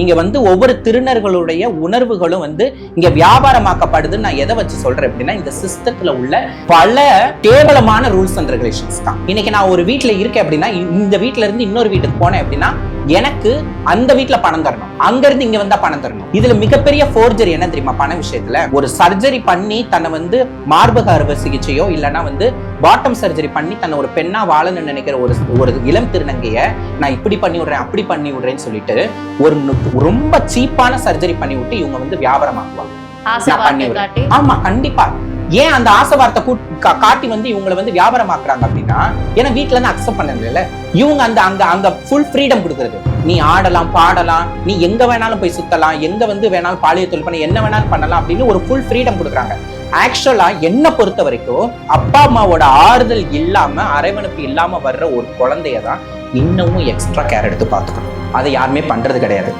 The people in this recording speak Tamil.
இங்க வந்து ஒவ்வொரு திருநர்களுடைய உணர்வுகளும் வந்து இங்க வியாபாரமாக்கப்படுதுன்னு நான் எதை வச்சு சொல்றேன் அப்படின்னா, இந்த சிஸ்டத்துல உள்ள பல கேவலமான ரூல்ஸ் அண்ட் ரெகுலேஷன்ஸ் தான். இன்னைக்கு நான் ஒரு வீட்டுல இருக்கேன் அப்படின்னா, இந்த வீட்டுல இருந்து இன்னொரு வீட்டுக்கு போனேன் அப்படின்னா எனக்கு அந்த வீட்டுல பணம் தரணும், அங்க இருந்து இங்க வந்தா பணம் தரணும். இதுல மிகப்பெரிய போர்ஜரி என்ன தெரியுமா? பண விஷயத்துல ஒரு சர்ஜரி பண்ணி தன்னை வந்து மார்பக அறுவை சிகிச்சையோ இல்லைன்னா வந்து பாட்டம் சர்ஜரி பண்ணி தன்னை ஒரு பெண்ணா வாழணும்னு நினைக்கிற ஒரு இளம் திருநங்கைய நான் இப்படி பண்ணி விடுறேன் அப்படி பண்ணி விடுறேன்னு சொல்லிட்டு ஒரு ரொம்ப சீப்பான சர்ஜரி பண்ணி விட்டு இவங்க வந்து வியாபாரமாக்குவாங்க. ஆமா, கண்டிப்பா. ஏன் அந்த ஆசை வார்த்தை காட்டி வந்து இவங்களை வந்து வியாபாரமாக்குறாங்க அப்படின்னா, ஏன்னா வீட்டுல இருந்து அக்செப்ட் பண்ணல. இவங்க அங்க ஃபுல் ஃப்ரீடம் கொடுக்குறது. நீ ஆடலாம், பாடலாம், நீ எங்க வேணாலும் போய் சுத்தலாம், எங்க வந்து வேணாலும் பாலியல் தொழில் பண்ண, என்ன வேணாலும் பண்ணலாம் அப்படின்னு ஒரு ஃபுல் ஃப்ரீடம் கொடுக்குறாங்க. ஆக்சுவலா என்ன பொறுத்த வரைக்கும் அப்பா அம்மாவோட ஆறுதல் இல்லாம, அரவணைப்பு இல்லாம வர்ற ஒரு குழந்தைய தான் இன்னமும் எக்ஸ்ட்ரா கேர் எடுத்து பார்த்துக்கணும். அதை யாருமே பண்றது கிடையாது.